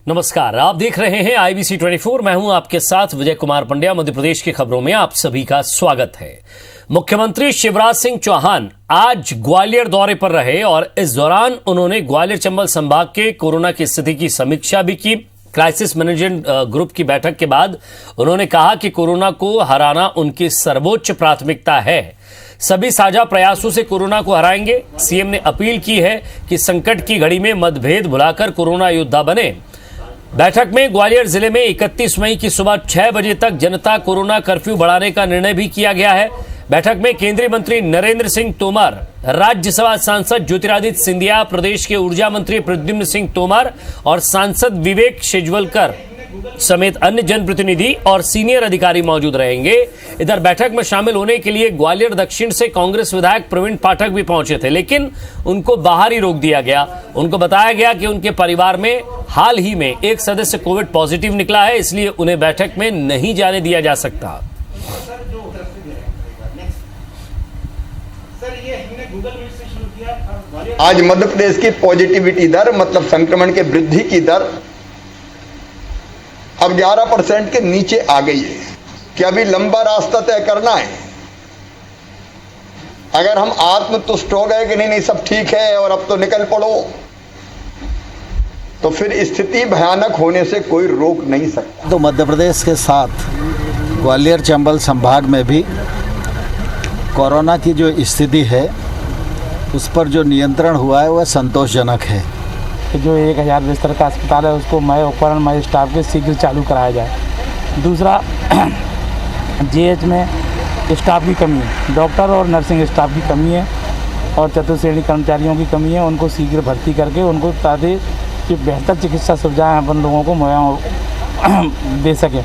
नमस्कार, आप देख रहे हैं IBC 24। मैं हूं आपके साथ विजय कुमार पंड्या। मध्य प्रदेश की खबरों में आप सभी का स्वागत है। मुख्यमंत्री शिवराज सिंह चौहान आज ग्वालियर दौरे पर रहे और इस दौरान उन्होंने ग्वालियर चंबल संभाग के कोरोना की स्थिति की समीक्षा भी की। क्राइसिस मैनेजमेंट ग्रुप की बैठक के बाद उन्होंने कहा कि कोरोना को हराना उनकी सर्वोच्च प्राथमिकता है। सभी साझा प्रयासों से कोरोना को हराएंगे। सीएम ने अपील की है कि संकट की घड़ी में मतभेद भुलाकर कोरोना योद्धा बने। बैठक में ग्वालियर जिले में 31 मई की सुबह 6 बजे तक जनता कोरोना कर्फ्यू बढ़ाने का निर्णय भी किया गया है। बैठक में केंद्रीय मंत्री नरेंद्र सिंह तोमर, राज्यसभा सांसद ज्योतिरादित्य सिंधिया, प्रदेश के ऊर्जा मंत्री प्रद्युम्न सिंह तोमर और सांसद विवेक शेजवलकर समेत अन्य जनप्रतिनिधि और सीनियर अधिकारी मौजूद रहेंगे। इधर बैठक में शामिल होने के लिए ग्वालियर दक्षिण से कांग्रेस विधायक प्रवीण पाठक भी पहुंचे थे, लेकिन उनको बाहर ही रोक दिया गया। उनको बताया गया कि उनके परिवार में हाल ही में एक सदस्य कोविड पॉजिटिव निकला है, इसलिए उन्हें बैठक में नहीं जाने दिया जा सकता। आज मध्य प्रदेश की पॉजिटिविटी दर मतलब संक्रमण के वृद्धि की दर अब 11% के नीचे आ गई है कि अभी लंबा रास्ता तय करना है। अगर हम आत्मतुष्ट हो गए कि नहीं सब ठीक है और अब तो निकल पड़ो, तो फिर स्थिति भयानक होने से कोई रोक नहीं सकता। तो मध्य प्रदेश के साथ ग्वालियर चंबल संभाग में भी कोरोना की जो स्थिति है उस पर जो नियंत्रण हुआ है वह संतोषजनक है। जो 1000 बिस्तर का अस्पताल है उसको नए उपकरण, नए स्टाफ के शीघ्र चालू कराया जाए। दूसरा, जीएच में स्टाफ की कमी है, डॉक्टर और नर्सिंग स्टाफ की कमी है और चतुर्श्रेणी कर्मचारियों की कमी है। उनको शीघ्र भर्ती करके उनको ताकि बेहतर चिकित्सा सुविधाएं अपन लोगों को मुहैया दे सकें।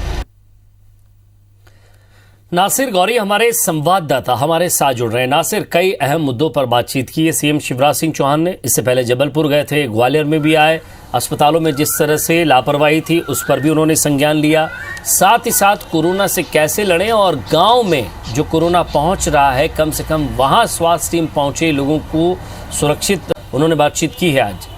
नासिर गौरी हमारे संवाददाता हमारे साथ जुड़ रहे हैं। नासिर, कई अहम मुद्दों पर बातचीत की है सीएम शिवराज सिंह चौहान ने। इससे पहले जबलपुर गए थे, ग्वालियर में भी आए। अस्पतालों में जिस तरह से लापरवाही थी उस पर भी उन्होंने संज्ञान लिया। साथ ही साथ कोरोना से कैसे लड़ें और गांव में जो कोरोना पहुंच रहा है कम से कम वहां स्वास्थ्य टीम पहुंचे, लोगों को सुरक्षित, उन्होंने बातचीत की है आज।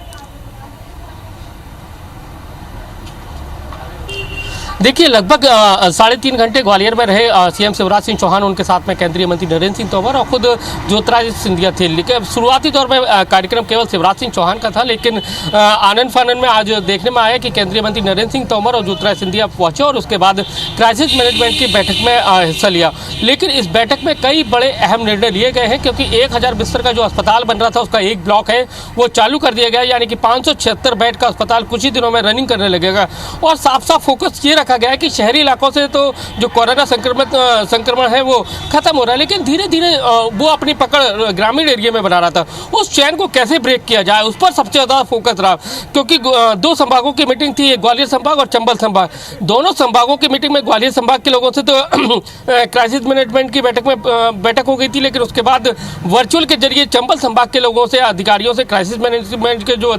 देखिए, लगभग 3.5 घंटे ग्वालियर में रहे सीएम शिवराज सिंह चौहान, उनके साथ में केंद्रीय मंत्री नरेंद्र सिंह तोमर और खुद ज्योतिरादित्य सिंधिया थे। लेकिन शुरुआती दौर में कार्यक्रम केवल शिवराज सिंह चौहान का था, लेकिन आनंद फानंद में आज देखने में आया कि केंद्रीय मंत्री नरेंद्र सिंह तोमर और ज्योतिरादित्य सिंधिया पहुंचे और उसके बाद क्राइसिस मैनेजमेंट की बैठक में हिस्सा लिया। लेकिन इस बैठक में कई बड़े अहम निर्णय लिए गए हैं, क्योंकि 1000 बिस्तर का जो अस्पताल बन रहा था उसका एक ब्लॉक है वो चालू कर दिया गया, यानी कि 576 बेड का अस्पताल कुछ ही दिनों में रनिंग करने लगेगा। और साफ साफ फोकस ये रखा गया है कि शहरी इलाकों से तो जो कोरोना संक्रमण है वो खत्म हो रहा है, लेकिन धीरे धीरे वो अपनी पकड़ ग्रामीण एरिया में बना रहा था। उस चैन को कैसे ब्रेक किया जाए उस पर सबसे ज़्यादा फोकस रहा, क्योंकि 2 संभागों की मीटिंग थी, ग्वालियर संभाग और चंबल संभाग। दोनों संभागों की मीटिंग में ग्वालियर संभाग के लोगों से तो क्राइसिस मैनेजमेंट की बैठक हो गई थी, लेकिन उसके बाद वर्चुअल के जरिए चंबल संभाग के लोगों से, अधिकारियों से, क्राइसिस मैनेजमेंट के जो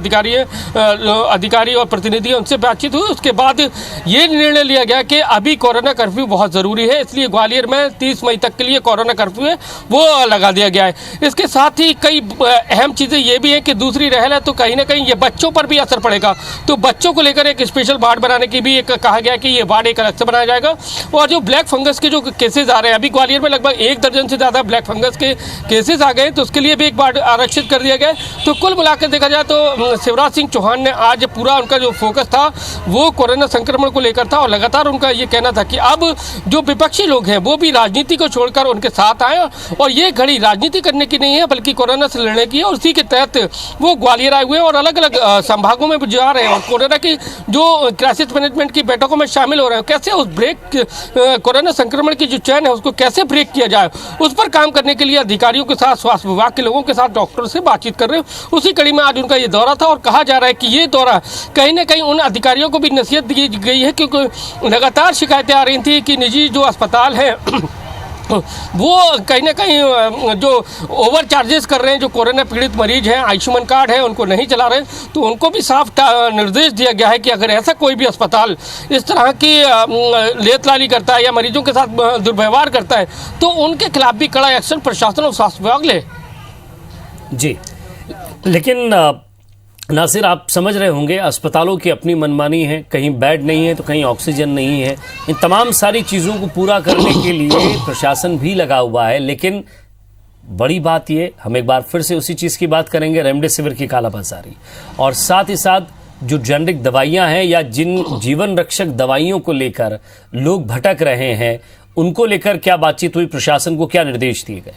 अधिकारी और प्रतिनिधि उनसे बातचीत हुई। उसके बाद ये निर्णय लिया गया कि अभी कोरोना कर्फ्यू बहुत ज़रूरी है, इसलिए ग्वालियर में 30 मई तक के लिए कोरोना कर्फ्यू है वो लगा दिया गया है। इसके साथ ही कई अहम चीज़ें ये भी हैं कि दूसरी रहल है तो कहीं ना कहीं ये बच्चों पर भी असर पड़ेगा, तो बच्चों को लेकर एक स्पेशल वार्ड बनाने की भी एक कहा गया कि ये वार्ड एक अलग से बनाया जाएगा। और जो ब्लैक फंगस के जो केसेज आ रहे हैं, अभी ग्वालियर में लगभग 1 दर्जन से ज़्यादा ब्लैक फंगस के केसेज आ गए, तो उसके लिए भी एक वार्ड आरक्षित कर दिया गया। तो कुल मिलाकर देखा जाए तो शिवराज सिंह चौहान ने आज पूरा उनका जो फोकस था वो कोरोना संक्रमण को लेकर था और लगातार उनका ये कहना था कि अब जो विपक्षी लोग हैं वो भी राजनीति को छोड़कर उनके साथ आए और ये घड़ी राजनीति करने की नहीं है बल्कि कोरोना से लड़ने की है। और उसी के तहत वो ग्वालियर आए हुए हैं और अलग अलग संभागों में जा रहे हैं और कोरोना की जो क्राइसिस मैनेजमेंट की बैठकों में शामिल हो रहे हैं। कैसे उस कोरोना संक्रमण की जो चैन है उसको कैसे ब्रेक किया जाए उस पर काम करने के लिए अधिकारियों के साथ, स्वास्थ्य विभाग के लोगों के साथ, डॉक्टरों से बातचीत कर रहे हैं। उसी कड़ी में आज उनका ये दौरा था और कहा जा रहा है कि ये दौरा कहीं ना कहीं उन अधिकारियों को भी नसीहत दी गई है, क्योंकि लगातार शिकायतें आ रही थी कि निजी जो अस्पताल है वो कहीं ना कहीं जो ओवर चार्जेस कर रहे हैं, जो कोरोना पीड़ित मरीज हैं, आयुष्मान कार्ड है उनको नहीं चला रहे, तो उनको भी साफ निर्देश दिया गया है कि अगर ऐसा कोई भी अस्पताल इस तरह की लेतलाली करता है या मरीजों के साथ दुर्व्यवहार करता है तो उनके खिलाफ भी कड़ा एक्शन प्रशासन और स्वास्थ्य विभाग ले। जी, लेकिन नासिर, आप समझ रहे होंगे अस्पतालों की अपनी मनमानी है, कहीं बेड नहीं है तो कहीं ऑक्सीजन नहीं है। इन तमाम सारी चीज़ों को पूरा करने के लिए प्रशासन भी लगा हुआ है, लेकिन बड़ी बात ये, हम एक बार फिर से उसी चीज़ की बात करेंगे, रेमडेसिविर की कालाबाजारी और साथ ही साथ जो जेनरिक दवाइयां हैं या जिन जीवन रक्षक दवाइयों को लेकर लोग भटक रहे हैं, उनको लेकर क्या बातचीत हुई, प्रशासन को क्या निर्देश दिए गए?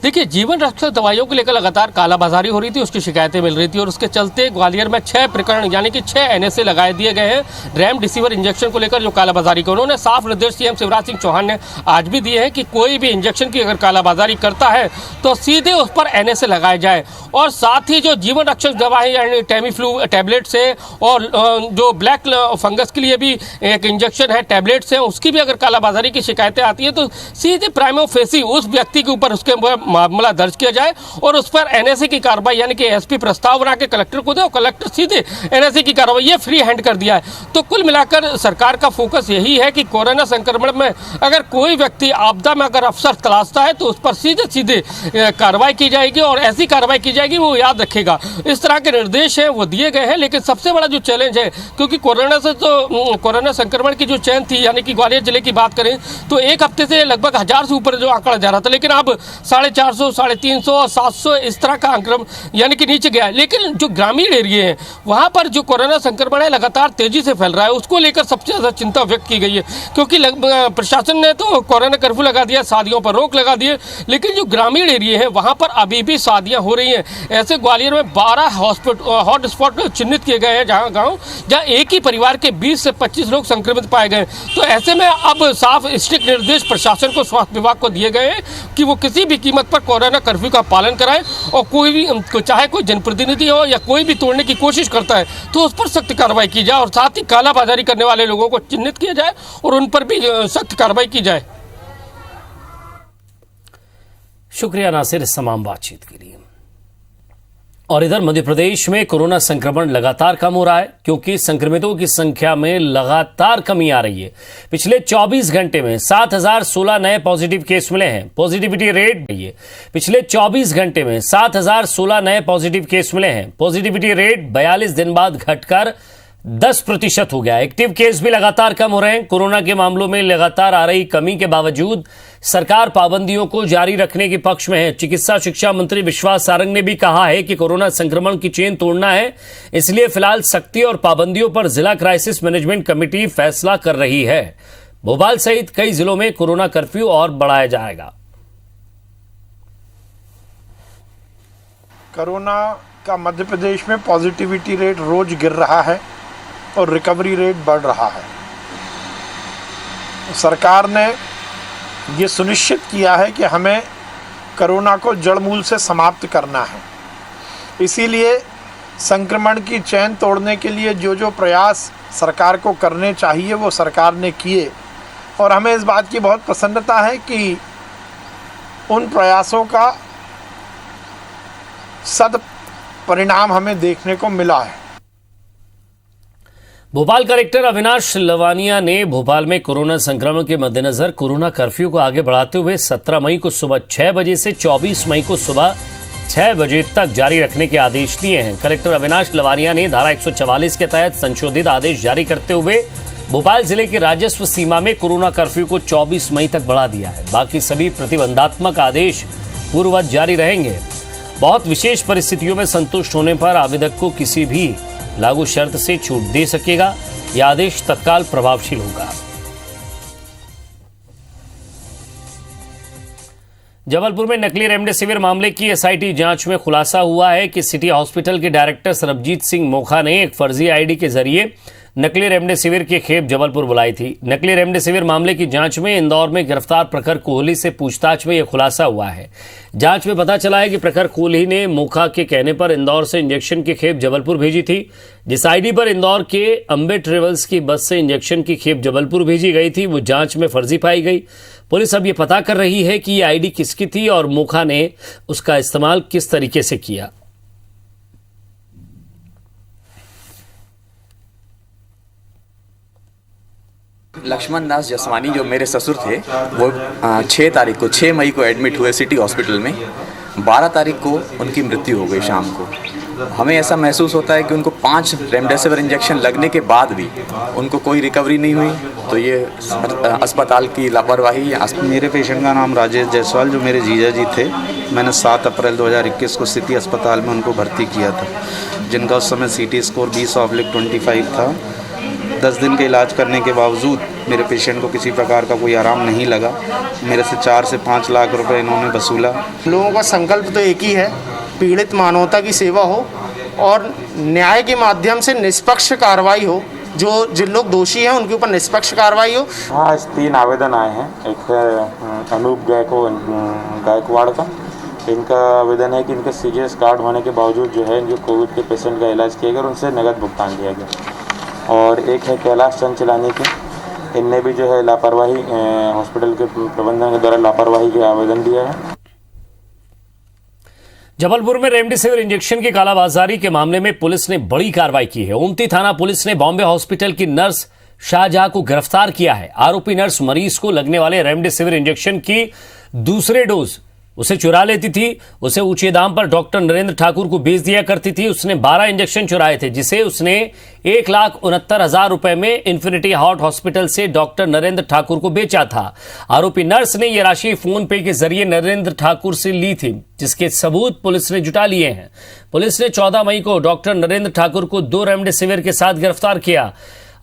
देखिए, जीवन रक्षक दवाइयों को लेकर लगातार कालाबाजारी हो रही थी, उसकी शिकायतें मिल रही थी और उसके चलते ग्वालियर में 6 प्रकरण यानी कि 6 NSA लगाए दिए गए हैं रेमडेसिविर इंजेक्शन को लेकर जो कालाबाजारी को। उन्होंने साफ निर्देश सीएम शिवराज सिंह चौहान ने आज भी दिए हैं कि कोई भी इंजेक्शन की अगर कालाबाजारी करता है तो सीधे उस पर NSA लगाए जाए और साथ ही जो जीवन रक्षक दवाएं यानी टेमीफ्लू टैबलेट्स है और जो ब्लैक फंगस के लिए भी एक इंजेक्शन है, टैबलेट्स हैं, उसकी भी अगर कालाबाजारी की शिकायतें आती है तो सीधे प्राइमो फेसी उस व्यक्ति के ऊपर उसके मामला दर्ज किया जाए और उस पर NSA की कार्रवाई यानी कि SP प्रस्ताव बना के कलेक्टर को दे और कलेक्टर सीधे NSA की कार्रवाई ये फ्री हैंड कर दिया है। तो कुल मिलाकर सरकार का फोकस यही है कि कोरोना संक्रमण में अगर कोई व्यक्ति आपदा में अगर अफसर तलाशता है तो उस पर सीधे सीधे कार्रवाई की जाएगी और ऐसी कार्रवाई की जाएगी वो याद रखेगा। इस तरह के निर्देश हैं वो दिए गए हैं, लेकिन सबसे बड़ा जो चैलेंज है, क्योंकि कोरोना संक्रमण की जो चेन थी यानी कि ग्वालियर जिले की बात करें तो एक हफ्ते से लगभग 1000 से ऊपर जो आंकड़ा जा रहा था, लेकिन अब 450, 350 और 700 इस तरह का आंकड़ा यानी कि नीचे गया है। लेकिन जो ग्रामीण एरिया है वहां पर जो कोरोना संक्रमण है लगातार तेजी से फैल रहा है, उसको लेकर सबसे ज्यादा चिंता व्यक्त की गई है, क्योंकि प्रशासन ने तो कोरोना कर्फ्यू लगा दिया, शादियों पर रोक लगा दी है, लेकिन जो ग्रामीण एरिया है वहां पर अभी भी शादियां हो रही हैं। ऐसे ग्वालियर में 12 हॉट स्पॉट चिन्हित किए गए हैं जहाँ एक ही परिवार के 20 से 25 लोग संक्रमित पाए गए। तो ऐसे में अब साफ स्ट्रिक्ट निर्देश प्रशासन को, स्वास्थ्य विभाग को दिए गए हैं कि वो किसी भी कीमत पर कोरोना कर्फ्यू का पालन कराएं और कोई भी, चाहे कोई जनप्रतिनिधि हो या कोई भी तोड़ने की कोशिश करता है तो उस पर सख्त कार्रवाई की जाए और साथ ही कालाबाजारी करने वाले लोगों को चिन्हित किया जाए और उन पर भी सख्त कार्रवाई की जाए। शुक्रिया नासिर इस तमाम बातचीत के लिए। और इधर मध्य प्रदेश में कोरोना संक्रमण लगातार कम हो रहा है, क्योंकि संक्रमितों की संख्या में लगातार कमी आ रही है। पिछले 24 घंटे में 7016 नए पॉजिटिव केस मिले हैं। पॉजिटिविटी रेट पिछले 24 घंटे में 7016 नए पॉजिटिव केस मिले हैं। पॉजिटिविटी रेट 42 दिन बाद घटकर 10% हो गया। एक्टिव केस भी लगातार कम हो रहे हैं। कोरोना के मामलों में लगातार आ रही कमी के बावजूद सरकार पाबंदियों को जारी रखने के पक्ष में है। चिकित्सा शिक्षा मंत्री विश्वास सारंग ने भी कहा है कि कोरोना संक्रमण की चेन तोड़ना है, इसलिए फिलहाल सख्ती और पाबंदियों पर जिला क्राइसिस मैनेजमेंट कमेटी फैसला कर रही है। भोपाल सहित कई जिलों में कोरोना कर्फ्यू और बढ़ाया जाएगा। कोरोना का मध्य प्रदेश में पॉजिटिविटी रेट रोज गिर रहा है और रिकवरी रेट बढ़ रहा है। सरकार ने ये सुनिश्चित किया है कि हमें कोरोना को जड़मूल से समाप्त करना है। इसीलिए संक्रमण की चेन तोड़ने के लिए जो जो प्रयास सरकार को करने चाहिए वो सरकार ने किए और हमें इस बात की बहुत प्रसन्नता है कि उन प्रयासों का सद परिणाम हमें देखने को मिला है। भोपाल कलेक्टर अविनाश लवानिया ने भोपाल में कोरोना संक्रमण के मद्देनजर कोरोना कर्फ्यू को आगे बढ़ाते हुए 17 मई को सुबह 6 बजे से 24 मई को सुबह 6 बजे तक जारी रखने के आदेश दिए हैं। कलेक्टर अविनाश लवानिया ने धारा 144 के तहत संशोधित आदेश जारी करते हुए भोपाल जिले के राजस्व सीमा में कोरोना कर्फ्यू को 24 मई तक बढ़ा दिया है। बाकी सभी प्रतिबंधात्मक आदेश पूर्ववत जारी रहेंगे। बहुत विशेष परिस्थितियों में संतुष्ट होने पर आवेदक को किसी भी लागू शर्त से छूट दे सकेगा। यह आदेश तत्काल प्रभावशील होगा। जबलपुर में नकली रेमडेसिविर मामले की एसआईटी जांच में खुलासा हुआ है कि सिटी हॉस्पिटल के डायरेक्टर सरबजीत सिंह मोखा ने एक फर्जी आईडी के जरिए नकली रेमडेसिविर की खेप जबलपुर बुलाई थी। नकली रेमडेसिविर मामले की जांच में इंदौर में गिरफ्तार प्रखर कोहली से पूछताछ में यह खुलासा हुआ है। जांच में पता चला है कि प्रखर कोहली ने मोखा के कहने पर इंदौर से इंजेक्शन की खेप जबलपुर भेजी थी। जिस आईडी पर इंदौर के अम्बे ट्रेवल्स की बस से इंजेक्शन की खेप जबलपुर भेजी गई थी वो जांच में फर्जी पाई गई। पुलिस अब ये पता कर रही है कि ये आईडी किसकी थी और मोखा ने उसका इस्तेमाल किस तरीके से किया। लक्ष्मण दास जसवानी जो मेरे ससुर थे वो 6 मई को एडमिट हुए सिटी हॉस्पिटल में। 12 तारीख को उनकी मृत्यु हो गई शाम को। हमें ऐसा महसूस होता है कि उनको 5 रेमडेसिविर इंजेक्शन लगने के बाद भी उनको कोई रिकवरी नहीं हुई, तो ये अस्पताल की लापरवाही है। मेरे पेशेंट का नाम राजेश जायसवाल, जो मेरे जीजा जी थे। मैंने 7 अप्रैल 2021 को सिटी अस्पताल में उनको भर्ती किया था, जिनका उस समय CT स्कोर 20/25 था। 10 दिन के इलाज करने के बावजूद मेरे पेशेंट को किसी प्रकार का कोई आराम नहीं लगा। मेरे से 4 से 5 लाख रुपए इन्होंने वसूला। लोगों का संकल्प तो एक ही है, पीड़ित मानवता की सेवा हो और न्याय के माध्यम से निष्पक्ष कार्रवाई हो। जिन लोग दोषी हैं उनके ऊपर निष्पक्ष कार्रवाई हो। हाँ, 3 आवेदन आए हैं। एक है अनूप गायकवाड़ का। इनका आवेदन है कि इनका CGS कार्ड होने के बावजूद जो है इनके कोविड के पेशेंट का इलाज किया गया और उनसे नगद भुगतान किया गया। और एक है कैलाश चंद चलानी के। इनने भी जो है लापरवाही, हॉस्पिटल के प्रबंधन के द्वारा लापरवाही के आवेदन दिया है। जबलपुर में रेमडेसिविर इंजेक्शन की कालाबाजारी के मामले में पुलिस ने बड़ी कार्रवाई की है। ओमती थाना पुलिस ने बॉम्बे हॉस्पिटल की नर्स शाहजहां को गिरफ्तार किया है। आरोपी नर्स मरीज को लगने वाले रेमडेसिविर इंजेक्शन की दूसरे डोज उसे चुरा लेती थी। उसे ऊंचे दाम पर डॉक्टर नरेंद्र ठाकुर को बेच दिया करती थी। उसने 12 इंजेक्शन चुराए थे, जिसे उसने 1,69,000 रुपए में इन्फिनिटी हार्ट हॉस्पिटल से डॉक्टर नरेंद्र ठाकुर को बेचा था। आरोपी नर्स ने यह राशि फोन पे के जरिए नरेंद्र ठाकुर से ली थी, जिसके सबूत पुलिस ने जुटा लिए हैं। पुलिस ने 14 मई को डॉक्टर नरेंद्र ठाकुर को 2 रेमडेसिविर के साथ गिरफ्तार किया।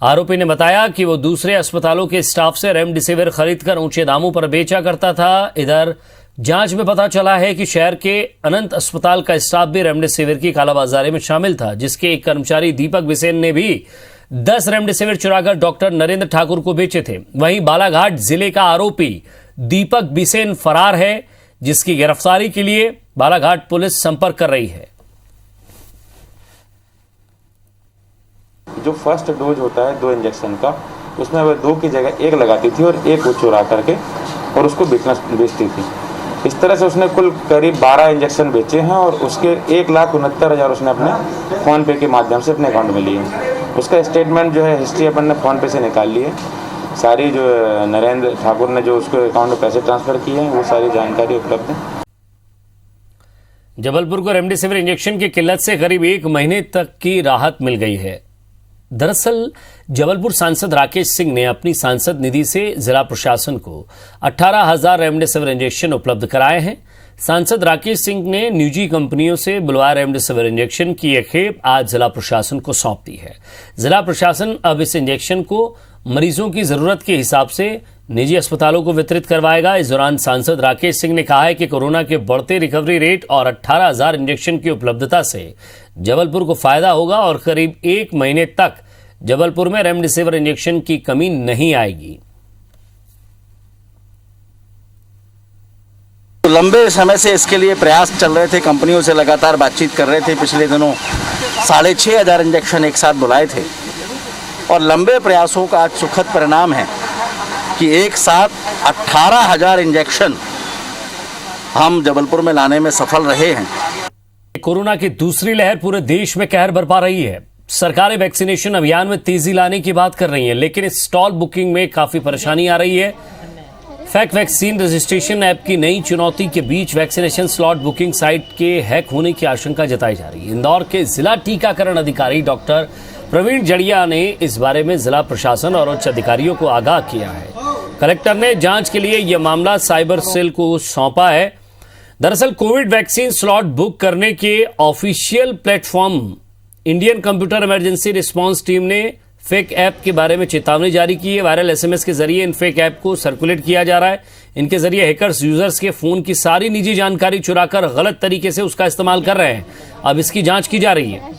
आरोपी ने बताया कि वो दूसरे अस्पतालों के स्टाफ से रेमडेसिविर खरीदकर ऊंचे दामों पर बेचा करता था। इधर जांच में पता चला है कि शहर के अनंत अस्पताल का स्टाफ भी रेमडेसिविर की कालाबाजारी में शामिल था, जिसके एक कर्मचारी दीपक बिसेन ने भी 10 रेमडेसिविर चुराकर डॉक्टर नरेंद्र ठाकुर को बेचे थे। वहीं बालाघाट जिले का आरोपी दीपक बिसेन फरार है, जिसकी गिरफ्तारी के लिए बालाघाट पुलिस संपर्क कर रही है। जो फर्स्ट डोज होता है 2 इंजेक्शन का, उसमें वह 2 की जगह 1 लगाती थी और 1 वो चुरा करके और उसको बेचती थी। इस तरह से उसने कुल करीब 12 इंजेक्शन बेचे हैं और उसके 1,69,000 उसने अपने फ़ोन पे के माध्यम से अपने अकाउंट में लिए। उसका स्टेटमेंट जो है हिस्ट्री अपन ने फ़ोन पे से निकाल ली है। सारी जो नरेंद्र ठाकुर ने जो उसको अकाउंट में पैसे ट्रांसफ़र किए हैं वो सारी जानकारी उपलब्ध है। जबलपुर को रेमडेसिविर इंजेक्शन की किल्लत से करीब 1 महीने तक की राहत मिल गई है। दरअसल जबलपुर सांसद राकेश सिंह ने अपनी सांसद निधि से जिला प्रशासन को 18,000 रेमडेसिविर इंजेक्शन उपलब्ध कराए हैं। सांसद राकेश सिंह ने निजी कंपनियों से बुलवाए रेमडेसिविर इंजेक्शन की यह खेप आज जिला प्रशासन को सौंप दी है। जिला प्रशासन अब इस इंजेक्शन को मरीजों की जरूरत के हिसाब से निजी अस्पतालों को वितरित करवाएगा। इस दौरान सांसद राकेश सिंह ने कहा है कि कोरोना के बढ़ते रिकवरी रेट और 18,000 इंजेक्शन की उपलब्धता से जबलपुर को फायदा होगा और करीब 1 महीने तक जबलपुर में रेमडेसिविर इंजेक्शन की कमी नहीं आएगी। तो लंबे समय से इसके लिए प्रयास चल रहे थे, कंपनियों से लगातार बातचीत कर रहे थे। पिछले दिनों 6,500 इंजेक्शन एक साथ बुलाए थे और लंबे प्रयासों का आज सुखद परिणाम है कि एक साथ 18,000 इंजेक्शन हम जबलपुर में लाने में सफल रहे हैं। कोरोना की दूसरी लहर पूरे देश में कहर बरपा रही है। सरकारें वैक्सीनेशन अभियान में तेजी लाने की बात कर रही हैं, लेकिन स्टॉल बुकिंग में काफी परेशानी आ रही है। फैक वैक्सीन रजिस्ट्रेशन ऐप की नई चुनौती के बीच वैक्सीनेशन स्लॉट बुकिंग साइट के हैक होने की आशंका जताई जा रही है। इंदौर के जिला टीकाकरण अधिकारी डॉक्टर प्रवीण जड़िया ने इस बारे में जिला प्रशासन और उच्च अधिकारियों को आगाह किया है। कलेक्टर ने जांच के लिए यह मामला साइबर सेल को सौंपा है। दरअसल कोविड वैक्सीन स्लॉट बुक करने के official platform Indian computer emergency response team ने फेक ऐप के बारे में चेतावनी जारी की है। वायरल SMS के जरिए इन फेक ऐप को सर्कुलेट किया जा रहा है। इनके जरिए हैकर्स यूजर्स के फोन की सारी निजी जानकारी चुराकर गलत तरीके से उसका इस्तेमाल कर रहे हैं। अब इसकी जांच की जा रही है।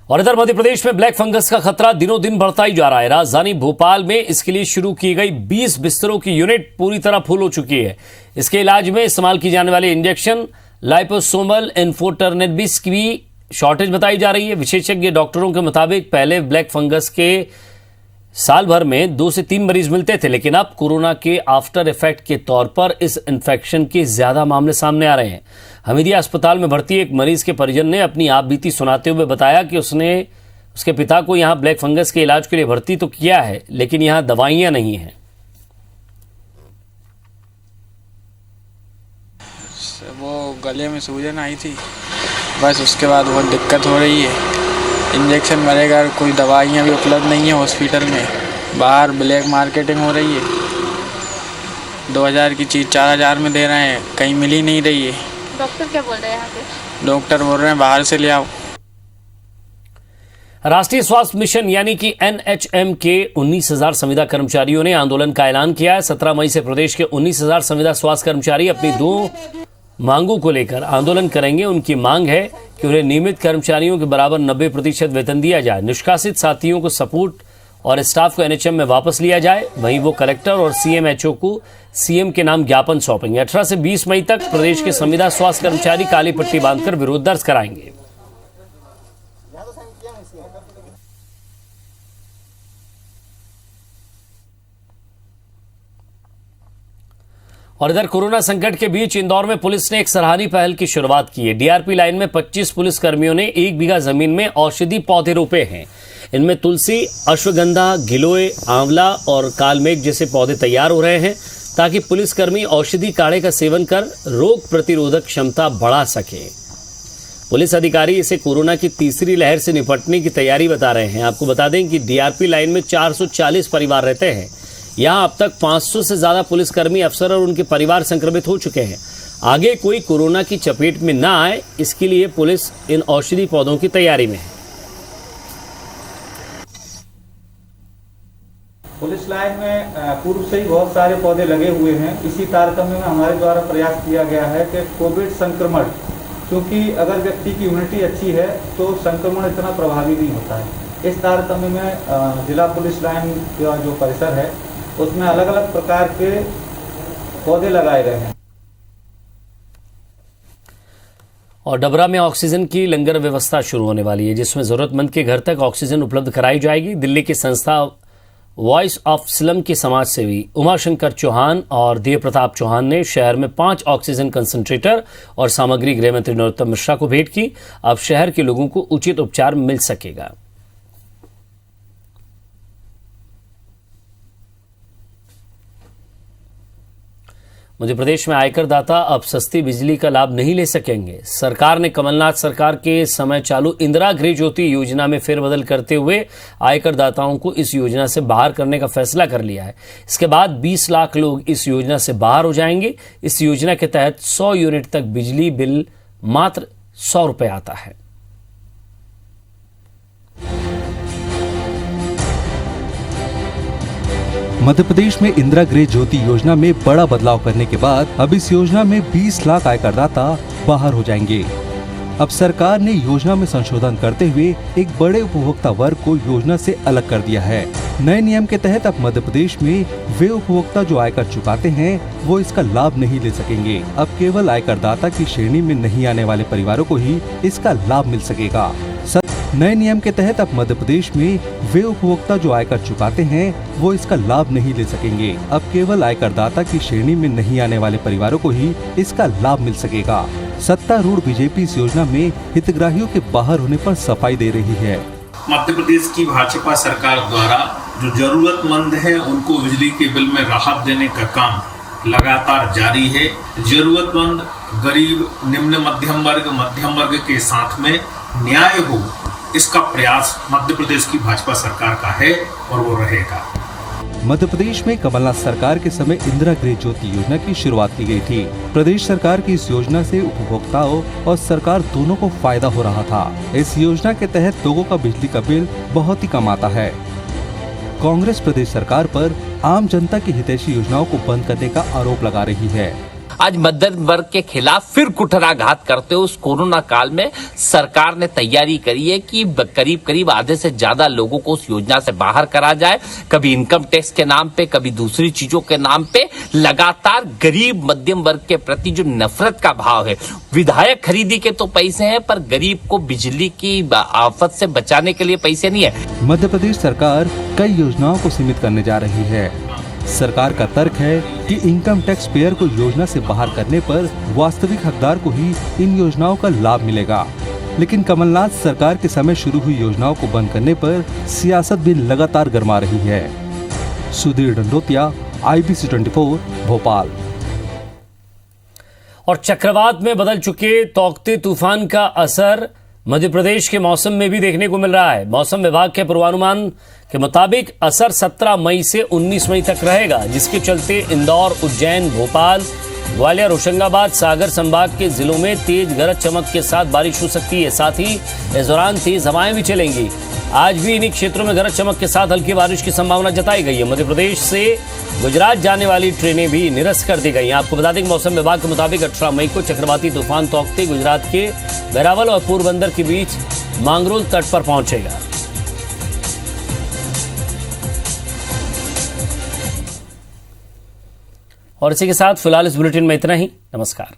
और इधर मध्य प्रदेश में ब्लैक फंगस का खतरा दिनों दिन बढ़ता ही जा रहा है। राजधानी भोपाल में इसके लिए शुरू की गई 20 बिस्तरों की यूनिट पूरी तरह फुल हो चुकी है। इसके इलाज में इस्तेमाल की जाने वाली इंजेक्शन लाइपोसोमल इन्फोटर्नेबिस की भी शॉर्टेज बताई जा रही है। विशेषज्ञ डॉक्टरों के मुताबिक पहले ब्लैक फंगस के साल भर में 2 से 3 मरीज मिलते थे, लेकिन अब कोरोना के आफ्टर इफेक्ट के तौर पर इस इन्फेक्शन के ज्यादा मामले सामने आ रहे हैं। हमीदिया अस्पताल में भर्ती एक मरीज के परिजन ने अपनी आपबीती सुनाते हुए बताया कि उसके पिता को यहाँ ब्लैक फंगस के इलाज के लिए भर्ती तो किया है, लेकिन यहाँ दवाइयां नहीं हैं। वो गले में सूजन आई थी, बस उसके बाद बहुत दिक्कत हो रही है। इंजेक्शन मरेगा, कोई दवाइयाँ भी उपलब्ध नहीं है हॉस्पिटल में, बाहर ब्लैक मार्केटिंग हो रही है। 2000 की चीज़ 4000 में दे रहे हैं, कहीं मिल ही नहीं रही है। डॉक्टर क्या बोल रहे हैं यहाँ पे? डॉक्टर बोल रहे हैं बाहर से ले आओ। राष्ट्रीय स्वास्थ्य मिशन यानी कि NHM के 19,000 संविदा कर्मचारियों ने आंदोलन का ऐलान किया है। 17 मई से प्रदेश के 19,000 संविदा स्वास्थ्य कर्मचारी अपनी 2 मांगों को लेकर आंदोलन करेंगे। उनकी मांग है कि उन्हें नियमित कर्मचारियों के बराबर 90% वेतन दिया जाए, निष्कासित साथियों को सपोर्ट और स्टाफ को NHM में वापस लिया जाए। वहीं वो कलेक्टर और CMHO को CM के नाम ज्ञापन सौंपेंगे। 18 से 20 मई तक प्रदेश के संविदा स्वास्थ्य कर्मचारी काली पट्टी बांधकर विरोध दर्ज कराएंगे। और इधर कोरोना संकट के बीच इंदौर में पुलिस ने एक सराहनीय पहल की शुरुआत की है। DRP लाइन में 25 पुलिस कर्मियों ने 1 बीघा जमीन में औषधि पौधे रोपे हैं। इनमें तुलसी, अश्वगंधा, गिलोय, आंवला और कालमेघ जैसे पौधे तैयार हो रहे हैं ताकि पुलिसकर्मी औषधि काढ़े का सेवन कर रोग प्रतिरोधक क्षमता बढ़ा सके। पुलिस अधिकारी इसे कोरोना की तीसरी लहर से निपटने की तैयारी बता रहे हैं। आपको बता दें कि DRP लाइन में 440 परिवार रहते हैं। यहाँ अब तक 500 से ज्यादा पुलिसकर्मी, अफसर और उनके परिवार संक्रमित हो चुके हैं। आगे कोई कोरोना की चपेट में ना आए, इसके लिए पुलिस इन औषधि पौधों की तैयारी में है। पुलिस लाइन में पूर्व से ही बहुत सारे पौधे लगे हुए हैं। इसी तारतम्य में हमारे द्वारा प्रयास किया गया है कि कोविड संक्रमण, क्योंकि अगर व्यक्ति की इम्यूनिटी अच्छी है तो संक्रमण इतना प्रभावी नहीं होता है। इस तारतम्य में जिला पुलिस लाइन का जो परिसर है उसमें अलग अलग प्रकार के पौधे लगाए गए हैं। और डबरा में ऑक्सीजन की लंगर व्यवस्था शुरू होने वाली है, जिसमें जरूरतमंद के घर तक ऑक्सीजन उपलब्ध कराई जाएगी। दिल्ली की संस्था वॉइस ऑफ स्लम के समाज सेवी उमाशंकर चौहान और देव प्रताप चौहान ने शहर में 5 ऑक्सीजन कंसंट्रेटर और सामग्री गृह मंत्री नरोत्तम मिश्रा को भेंट की। अब शहर के लोगों को उचित उपचार मिल सकेगा। मध्य प्रदेश में आयकर दाता अब सस्ती बिजली का लाभ नहीं ले सकेंगे। सरकार ने कमलनाथ सरकार के समय चालू इंदिरा गृह ज्योति योजना में फेरबदल करते हुए आयकर दाताओं को इस योजना से बाहर करने का फैसला कर लिया है। इसके बाद 20 लाख लोग इस योजना से बाहर हो जाएंगे। इस योजना के तहत 100 यूनिट तक बिजली बिल मात्र 100 रुपये आता है। मध्य प्रदेश में इंदिरा गृह ज्योति योजना में बड़ा बदलाव करने के बाद अब इस योजना में 20 लाख आयकरदाता बाहर हो जाएंगे। अब सरकार ने योजना में संशोधन करते हुए एक बड़े उपभोक्ता वर्ग को योजना से अलग कर दिया है। नए नियम के तहत अब मध्य प्रदेश में वे उपभोक्ता जो आयकर चुकाते हैं वो इसका लाभ नहीं ले सकेंगे। अब केवल आयकरदाता की श्रेणी में नहीं आने वाले परिवारों को ही इसका लाभ मिल सकेगा। नए नियम के तहत अब मध्य प्रदेश में वे उपभोक्ता जो आयकर चुकाते हैं वो इसका लाभ नहीं ले सकेंगे। अब केवल आयकरदाता की श्रेणी में नहीं आने वाले परिवारों को ही इसका लाभ मिल सकेगा। सत्तारूढ़ बीजेपी इस योजना में हितग्राहियों के बाहर होने पर सफाई दे रही है। मध्य प्रदेश की भाजपा सरकार द्वारा जो जरूरतमंद है उनको बिजली के बिल में राहत देने का काम लगातार जारी है। जरूरतमंद, गरीब, निम्न मध्यम वर्ग के साथ में न्याय हो, इसका प्रयास मध्य प्रदेश की भाजपा सरकार का है और वो रहेगा। मध्य प्रदेश में कमलनाथ सरकार के समय इंदिरा गृह ज्योति योजना की शुरुआत की गई थी। प्रदेश सरकार की इस योजना से उपभोक्ताओं और सरकार दोनों को फायदा हो रहा था। इस योजना के तहत लोगों का बिजली का बिल बहुत ही कम आता है। कांग्रेस प्रदेश सरकार पर आम जनता की हितैषी योजनाओं को बंद करने का आरोप लगा रही है। आज मध्यम वर्ग के खिलाफ फिर कुठाराघात करते हुए उस कोरोना काल में सरकार ने तैयारी करी है कि करीब आधे से ज्यादा लोगों को उस योजना से बाहर करा जाए। कभी इनकम टैक्स के नाम पे, कभी दूसरी चीजों के नाम पे लगातार गरीब मध्यम वर्ग के प्रति जो नफरत का भाव है। विधायक खरीदी के तो पैसे हैं, पर गरीब को बिजली की आफत से बचाने के लिए पैसे नहीं है। मध्य प्रदेश सरकार कई योजनाओं को सीमित करने जा रही है। सरकार का तर्क है कि इनकम टैक्स पेयर को योजना से बाहर करने पर वास्तविक हकदार को ही इन योजनाओं का लाभ मिलेगा। लेकिन कमलनाथ सरकार के समय शुरू हुई योजनाओं को बंद करने पर सियासत भी लगातार गरमा रही है। सुधीर दंडोतिया, IBC 24, भोपाल। और चक्रवात में बदल चुके तौकते तूफान का असर मध्य प्रदेश के मौसम में भी देखने को मिल रहा है। मौसम विभाग के पूर्वानुमान के मुताबिक असर 17 मई से 19 मई तक रहेगा, जिसके चलते इंदौर, उज्जैन, भोपाल, ग्वालियर, होशंगाबाद, सागर संभाग के जिलों में तेज गरज चमक के साथ बारिश हो सकती है। साथ ही इस दौरान तेज हवाएं भी चलेंगी। आज भी इन्हीं क्षेत्रों में गरज चमक के साथ हल्की बारिश की संभावना जताई गई है। मध्य प्रदेश से गुजरात जाने वाली ट्रेनें भी निरस्त कर दी गई हैं। आपको बता दें कि मौसम विभाग के मुताबिक 18 मई को चक्रवाती तूफान तौकते गुजरात के वेरावल और पोरबंदर के बीच मांगरोल तट पर पहुंचेगा। और इसी के साथ फिलहाल इस बुलेटिन में इतना ही। नमस्कार।